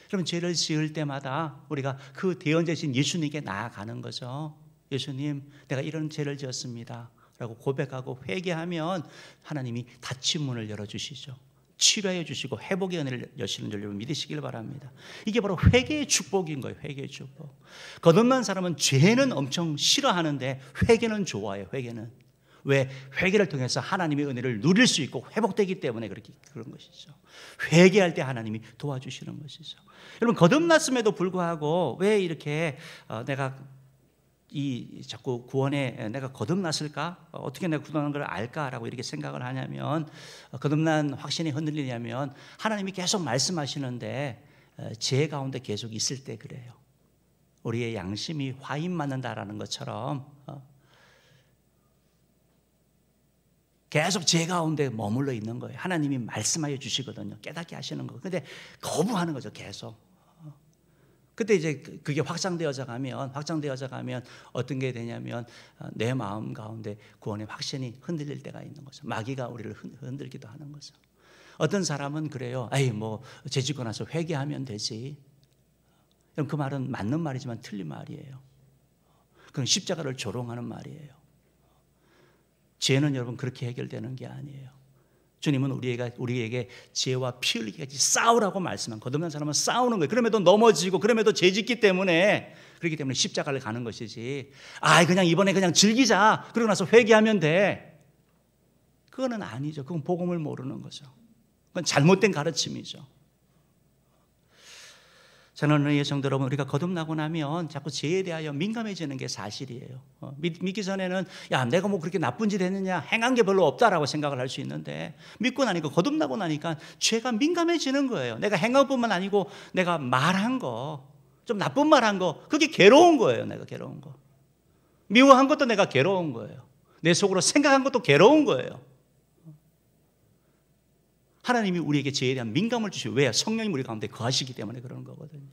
그럼 죄를 지을 때마다 우리가 그 대언자이신 예수님께 나아가는 거죠. 예수님, 내가 이런 죄를 지었습니다 라고 고백하고 회개하면 하나님이 닫힌 문을 열어주시죠. 치료해 주시고 회복의 은혜를 여시는 줄 믿으시길 바랍니다. 이게 바로 회개의 축복인 거예요. 회개의 축복. 거듭난 사람은 죄는 엄청 싫어하는데 회개는 좋아해요. 회개는. 왜? 회개를 통해서 하나님의 은혜를 누릴 수 있고 회복되기 때문에 그런 것이죠. 회개할 때 하나님이 도와주시는 것이죠. 여러분, 거듭났음에도 불구하고 왜 이렇게 내가 자꾸 구원에 내가 거듭났을까? 어떻게 내가 구원한 걸 알까라고 이렇게 생각을 하냐면, 거듭난 확신이 흔들리냐면 하나님이 계속 말씀하시는데 제 가운데 계속 있을 때 그래요. 우리의 양심이 화인 맞는다라는 것처럼 계속 제 가운데 머물러 있는 거예요. 하나님이 말씀하여 주시거든요. 깨닫게 하시는 거. 근데 거부하는 거죠, 계속. 그때 이제 그게 확장되어져 가면 어떤 게 되냐면 내 마음 가운데 구원의 확신이 흔들릴 때가 있는 거죠. 마귀가 우리를 흔들기도 하는 거죠. 어떤 사람은 그래요. 뭐 죄짓고 나서 회개하면 되지. 그럼 그 말은 맞는 말이지만 틀린 말이에요. 그건 십자가를 조롱하는 말이에요. 죄는 여러분 그렇게 해결되는 게 아니에요. 주님은 우리에게 죄와 피 흘리기까지 싸우라고 말씀한, 거듭난 사람은 싸우는 거예요. 그럼에도 넘어지고 그럼에도 죄짓기 때문에, 그렇기 때문에 십자가를 가는 것이지, 그냥 이번에 그냥 즐기자, 그러고 나서 회개하면 돼, 그거는 아니죠. 그건 복음을 모르는 거죠. 그건 잘못된 가르침이죠. 사랑하는 성도 여러분, 우리가 거듭나고 나면 자꾸 죄에 대하여 민감해지는 게 사실이에요. 믿기 전에는 내가 뭐 그렇게 나쁜 짓 했느냐, 행한 게 별로 없다라고 생각을 할 수 있는데, 믿고 나니까, 거듭나고 나니까 죄가 민감해지는 거예요. 내가 행한 것뿐만 아니고 내가 말한 거, 좀 나쁜 말 한 거, 그게 괴로운 거예요. 내가 괴로운 거, 미워한 것도 내가 괴로운 거예요. 내 속으로 생각한 것도 괴로운 거예요. 하나님이 우리에게 죄에 대한 민감을 주시고, 왜? 성령님 우리 가운데 거하시기 때문에 그러는 거거든요.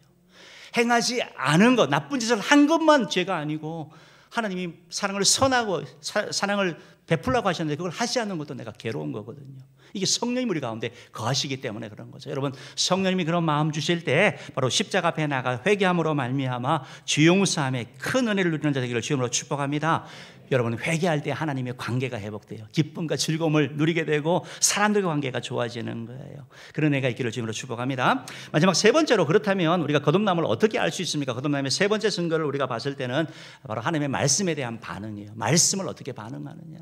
행하지 않은 것, 나쁜 짓을 한 것만 죄가 아니고, 하나님이 사랑을 선하고 사랑을 베풀라고 하셨는데 그걸 하지 않는 것도 내가 괴로운 거거든요. 이게 성령님 우리 가운데 거하시기 때문에 그런 거죠. 여러분, 성령님이 그런 마음 주실 때 바로 십자가 앞에 나가 회개함으로 말미암아 죄용사함의 큰 은혜를 누리는 자 되기를 주님으로 축복합니다. 여러분, 회개할 때 하나님의 관계가 회복돼요. 기쁨과 즐거움을 누리게 되고 사람들과 관계가 좋아지는 거예요. 그런 애가 있기를 주님으로 축복합니다. 마지막 세 번째로, 그렇다면 우리가 거듭남을 어떻게 알 수 있습니까? 거듭남의 세 번째 증거를 우리가 봤을 때는 바로 하나님의 말씀에 대한 반응이에요. 말씀을 어떻게 반응하느냐,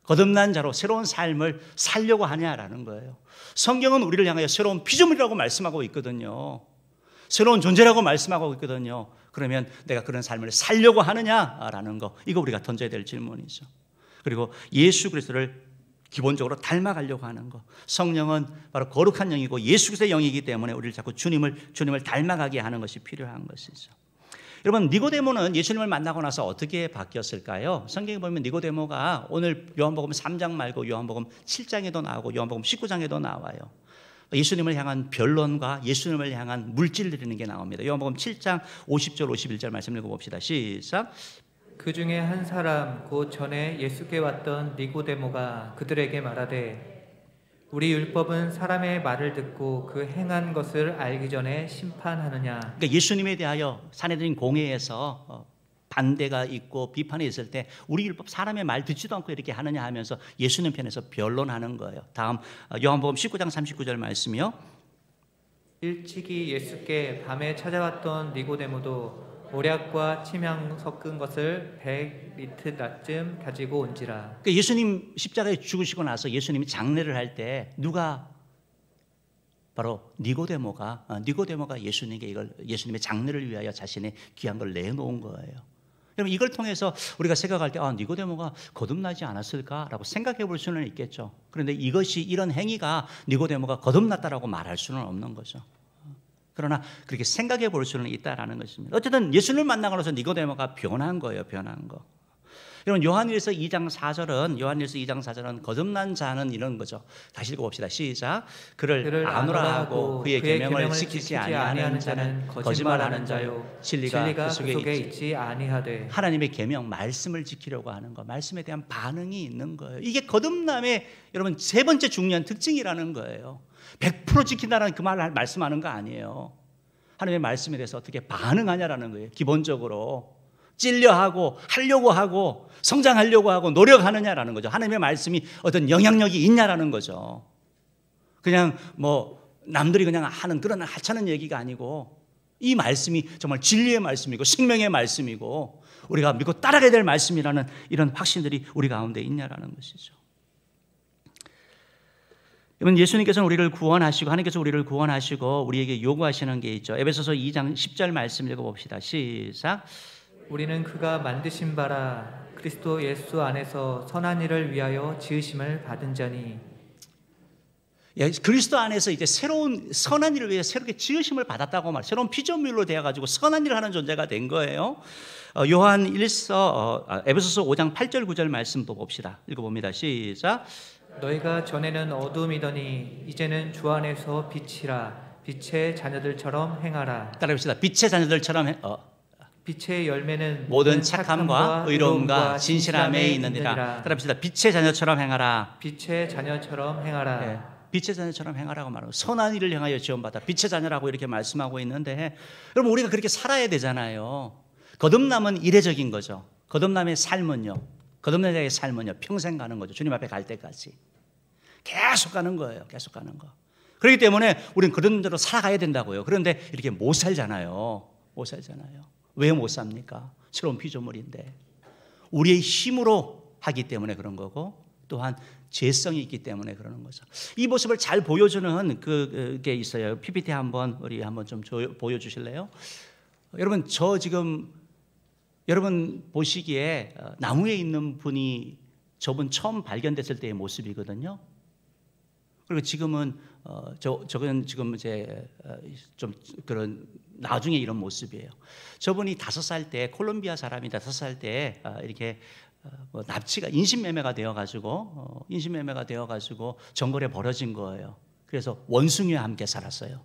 거듭난 자로 새로운 삶을 살려고 하냐라는 거예요. 성경은 우리를 향하여 새로운 피조물이라고 말씀하고 있거든요. 새로운 존재라고 말씀하고 있거든요. 그러면 내가 그런 삶을 살려고 하느냐라는 거, 이거 우리가 던져야 될 질문이죠. 그리고 예수 그리스도를 기본적으로 닮아가려고 하는 거. 성령은 바로 거룩한 영이고 예수 그리스도의 영이기 때문에 우리를 자꾸 주님을 닮아가게 하는 것이 필요한 것이죠. 여러분, 니고데모는 예수님을 만나고 나서 어떻게 바뀌었을까요? 성경에 보면 니고데모가 오늘 요한복음 3장 말고 요한복음 7장에도 나오고 요한복음 19장에도 나와요. 예수님을 향한 변론과 예수님을 향한 물질들이는 게 나옵니다. 요한복음 7장 50절 51절 말씀 읽어봅시다. 시작. 그 중에 한 사람 곧 전에 예수께 왔던 니고데모가 그들에게 말하되, 우리 율법은 사람의 말을 듣고 그 행한 것을 알기 전에 심판하느냐. 그러니까 예수님에 대하여 산헤드린 공회에서 반대가 있고 비판이 있을 때 우리 율법 사람의 말 듣지도 않고 이렇게 하느냐 하면서 예수님 편에서 변론하는 거예요. 다음 요한복음 19장 39절 말씀이요. 일찍이 예수께 밤에 찾아왔던 니고데모도 모략과 침향 섞은 것을 100리트나쯤 가지고 온지라. 그러니까 예수님 십자가에 죽으시고 나서 예수님이 장례를 할 때 누가, 바로 니고데모가 예수님의 장례를 위하여 자신의 귀한 걸 내놓은 거예요. 여러분, 이걸 통해서 우리가 생각할 때 니고데모가 거듭나지 않았을까라고 생각해 볼 수는 있겠죠. 그런데 이런 행위가 니고데모가 거듭났다라고 말할 수는 없는 거죠. 그러나 그렇게 생각해 볼 수는 있다라는 것입니다. 어쨌든 예수님을 만나고 나서 니고데모가 변한 거예요. 변한 거. 여러분, 요한일서 2장 4절은 거듭난 자는 이런 거죠. 다시 읽어봅시다. 시작. 그를 아노라 하고 그의 계명을 지키지 아니하는 자는 거짓말하는 자요 진리가 그 속에 있지 아니하되. 하나님의 계명, 말씀을 지키려고 하는 거, 말씀에 대한 반응이 있는 거예요. 이게 거듭남의 여러분 세 번째 중요한 특징이라는 거예요. 100% 지킨다는 그 말을 말씀하는 거 아니에요. 하나님의 말씀에 대해서 어떻게 반응하냐라는 거예요. 기본적으로 찔려하고 하려고 하고 성장하려고 하고 노력하느냐라는 거죠. 하나님의 말씀이 어떤 영향력이 있냐라는 거죠. 그냥 남들이 그냥 하는 그런 하찮은 얘기가 아니고, 이 말씀이 정말 진리의 말씀이고 생명의 말씀이고 우리가 믿고 따라가야 될 말씀이라는 이런 확신들이 우리 가운데 있냐라는 것이죠. 여러분, 예수님께서는 우리를 구원하시고 하나님께서 우리를 구원하시고 우리에게 요구하시는 게 있죠. 에베소서 2장 10절 말씀 읽어봅시다. 시작. 우리는 그가 만드신 바라 그리스도 예수 안에서 선한 일을 위하여 지으심을 받은 자니. 그리스도 안에서 이제 새로운 선한 일을 위해 새롭게 지으심을 받았다고 말. 새로운 피조물로 되어 가지고 선한 일을 하는 존재가 된 거예요. 에베소서 5장 8절 9절 말씀도 봅시다. 읽어봅니다. 시작. 너희가 전에는 어둠이더니 이제는 주 안에서 빛이라. 빛의 자녀들처럼 행하라. 따라합시다. 빛의 자녀들처럼 빛의 열매는 모든 착함과 의로움과 진실함에 있느니라. 따라합시다. 빛의 자녀처럼 행하라. 빛의 자녀처럼 행하라. 네. 빛의 자녀처럼 행하라고 말하고 선한 일을 향하여 지원받아 빛의 자녀라고 이렇게 말씀하고 있는데, 여러분 우리가 그렇게 살아야 되잖아요. 거듭남은 이례적인 거죠. 거듭남의 삶은요, 거듭남의 삶은요 평생 가는 거죠. 주님 앞에 갈 때까지 계속 가는 거예요. 계속 가는 거. 그렇기 때문에 우리는 그런 대로 살아가야 된다고요. 그런데 이렇게 못 살잖아요. 못 살잖아요. 왜 못 삽니까? 새로운 피조물인데 우리의 힘으로 하기 때문에 그런 거고, 또한 죄성이 있기 때문에 그러는 거죠. 이 모습을 잘 보여주는 그게 있어요. PPT 우리 한번 좀 보여주실래요? 여러분, 저 지금 여러분 보시기에 나무에 있는 분이 저분 처음 발견됐을 때의 모습이거든요. 그리고 지금은 저건 지금 이제 좀 그런 나중에 이런 모습이에요. 저분이 5살 때, 콜롬비아 사람이 5살 때 이렇게 납치가 인신매매가 되어가지고 정글에 버려진 거예요. 그래서 원숭이와 함께 살았어요.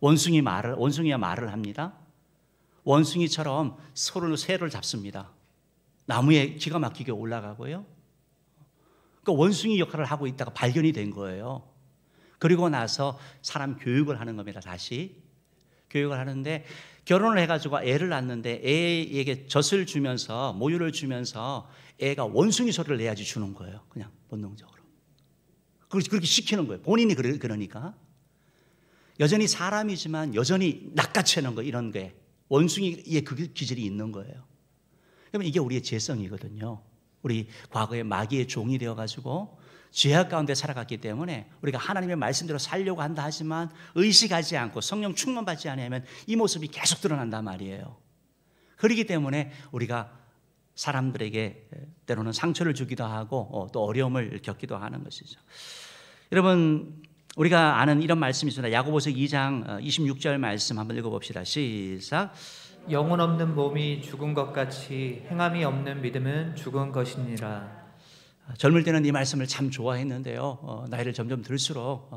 원숭이와 말을 합니다. 원숭이처럼 서로 새를 잡습니다. 나무에 기가 막히게 올라가고요. 그러니까 원숭이 역할을 하고 있다가 발견이 된 거예요. 그리고 나서 사람 교육을 하는 겁니다. 다시 교육을 하는데, 결혼을 해가지고 애를 낳는데 애에게 젖을 주면서, 모유를 주면서 애가 원숭이 소리를 내야지 주는 거예요. 그냥 본능적으로. 그렇게 시키는 거예요. 본인이 그러니까. 여전히 사람이지만 여전히 낚아채는 거, 이런 게 원숭이의 그 기질이 있는 거예요. 그러면 이게 우리의 죄성이거든요. 우리 과거에 마귀의 종이 되어가지고 죄악 가운데 살아갔기 때문에 우리가 하나님의 말씀대로 살려고 한다 하지만 의식하지 않고 성령 충만받지 않으면 이 모습이 계속 드러난단 말이에요. 그렇기 때문에 우리가 사람들에게 때로는 상처를 주기도 하고 또 어려움을 겪기도 하는 것이죠. 여러분, 우리가 아는 이런 말씀이 있습니다. 야고보서 2장 26절 말씀 한번 읽어봅시다. 시작. 영혼 없는 몸이 죽은 것 같이 행함이 없는 믿음은 죽은 것이니라. 젊을 때는 이 말씀을 참 좋아했는데요, 나이를 점점 들수록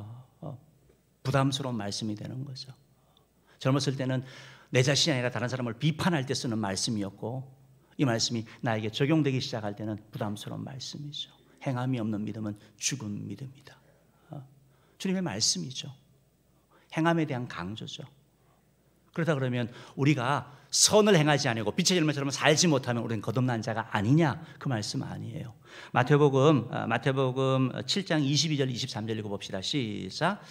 부담스러운 말씀이 되는 거죠. 젊었을 때는 내 자신이 아니라 다른 사람을 비판할 때 쓰는 말씀이었고, 이 말씀이 나에게 적용되기 시작할 때는 부담스러운 말씀이죠. 행함이 없는 믿음은 죽은 믿음이다. 주님의 말씀이죠. 행함에 대한 강조죠. 그러다 그러면 우리가 선을 행하지 아니고 빛의 열매처럼 살지 못하면 우리는 거듭난 자가 아니냐, 그 말씀 아니에요. 마태복음 7장 22절 23절 읽어봅시다. 시작.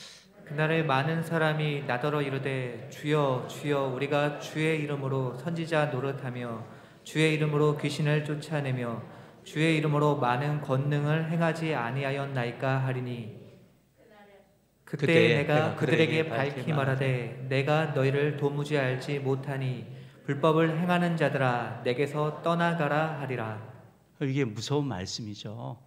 그날에 많은 사람이 나더러 이르되 주여 주여 우리가 주의 이름으로 선지자 노릇하며 주의 이름으로 귀신을 쫓아내며 주의 이름으로 많은 권능을 행하지 아니하였나이까 하리니, 그때 내가 그들에게 밝히 말하되 내가 너희를 도무지 알지 못하니 불법을 행하는 자들아 내게서 떠나가라 하리라. 이게 무서운 말씀이죠.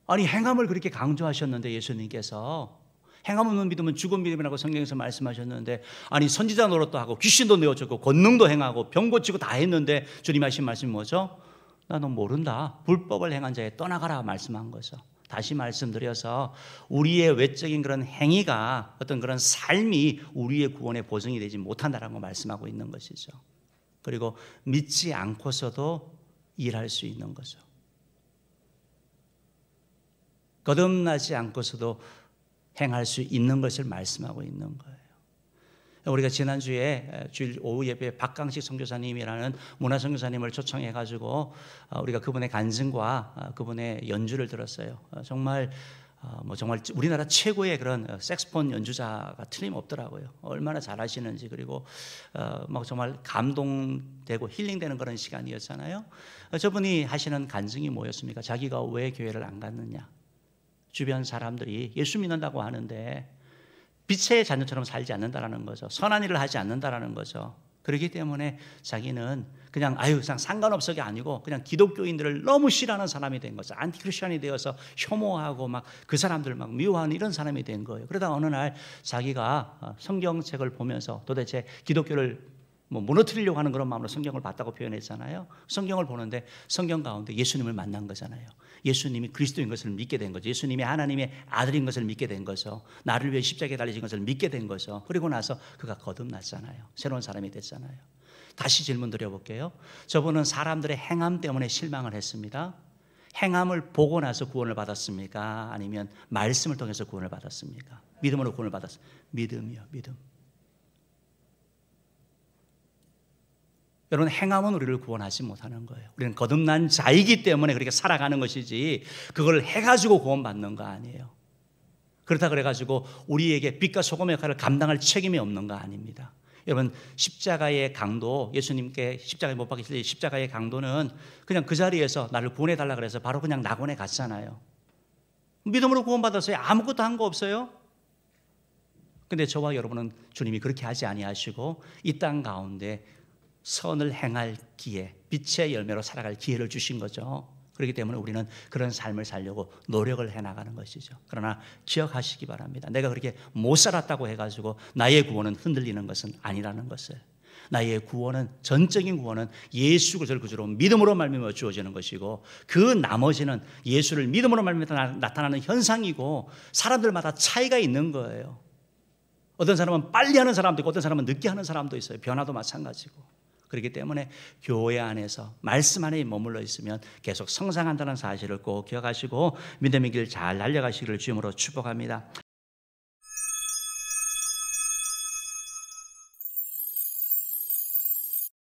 아니, 행함을 그렇게 강조하셨는데 예수님께서 행함 없는 믿음은 죽은 믿음이라고 성경에서 말씀하셨는데, 아니 선지자 노릇도 하고 귀신도 내어줬고 권능도 행하고 병 고치고 다 했는데 주님 하신 말씀이 뭐죠? 나 너 모른다. 불법을 행한 자에 떠나가라 말씀한 거죠. 다시 말씀드려서 우리의 외적인 그런 행위가, 어떤 그런 삶이 우리의 구원의 보증이 되지 못한다는 걸 말씀하고 있는 것이죠. 그리고 믿지 않고서도 일할 수 있는 거죠. 거듭나지 않고서도 행할 수 있는 것을 말씀하고 있는 거예요. 우리가 지난주에 주일 오후 예배에 박강식 선교사님이라는 문화 선교사님을 초청해가지고 우리가 그분의 간증과 그분의 연주를 들었어요. 정말 뭐 정말 우리나라 최고의 그런 색스폰 연주자가 틀림없더라고요. 얼마나 잘하시는지. 그리고 막 정말 감동되고 힐링되는 그런 시간이었잖아요. 저분이 하시는 간증이 뭐였습니까? 자기가 왜 교회를 안 갔느냐. 주변 사람들이 예수 믿는다고 하는데 빛의 자녀처럼 살지 않는다라는 거죠. 선한 일을 하지 않는다라는 거죠. 그렇기 때문에 자기는 그냥 상관없어가 아니고 그냥 기독교인들을 너무 싫어하는 사람이 된 거죠. 안티크리스천이 되어서 혐오하고 막 그 사람들 막 미워하는 이런 사람이 된 거예요. 그러다 어느 날 자기가 성경책을 보면서 도대체 기독교를 무너뜨리려고 하는 그런 마음으로 성경을 봤다고 표현했잖아요. 성경을 보는데 성경 가운데 예수님을 만난 거잖아요. 예수님이 그리스도인 것을 믿게 된 거죠. 예수님이 하나님의 아들인 것을 믿게 된 거죠. 나를 위해 십자가에 달리신 것을 믿게 된 거죠. 그리고 나서 그가 거듭났잖아요. 새로운 사람이 됐잖아요. 다시 질문 드려볼게요. 저분은 사람들의 행함 때문에 실망을 했습니다. 행함을 보고 나서 구원을 받았습니까? 아니면 말씀을 통해서 구원을 받았습니까? 믿음으로 구원을 받았습니까? 믿음이요, 믿음. 여러분, 행함은 우리를 구원하지 못하는 거예요. 우리는 거듭난 자이기 때문에 그렇게 살아가는 것이지 그걸 해가지고 구원받는 거 아니에요. 그렇다 그래가지고 우리에게 빛과 소금의 역할을 감당할 책임이 없는 거 아닙니다. 여러분, 십자가의 강도, 예수님께 십자가에 못 박히실 때 십자가의 강도는 그냥 그 자리에서 나를 구원해달라 그래서 바로 그냥 낙원에 갔잖아요. 믿음으로 구원받았어요. 아무것도 한 거 없어요. 근데 저와 여러분은 주님이 그렇게 하지 아니하시고 이 땅 가운데 선을 행할 기회, 빛의 열매로 살아갈 기회를 주신 거죠. 그렇기 때문에 우리는 그런 삶을 살려고 노력을 해나가는 것이죠. 그러나 기억하시기 바랍니다. 내가 그렇게 못 살았다고 해가지고 나의 구원은 흔들리는 것은 아니라는 것을. 나의 구원은, 전적인 구원은 예수 그리스도를 구주로 믿음으로 말미암아 주어지는 것이고 그 나머지는 예수를 믿음으로 말미암아 나타나는 현상이고 사람들마다 차이가 있는 거예요. 어떤 사람은 빨리 하는 사람도 있고 어떤 사람은 늦게 하는 사람도 있어요. 변화도 마찬가지고. 그렇기 때문에 교회 안에서 말씀 안에 머물러 있으면 계속 성장한다는 사실을 꼭 기억하시고 믿음의 길 잘 달려가시기를 주님으로 축복합니다.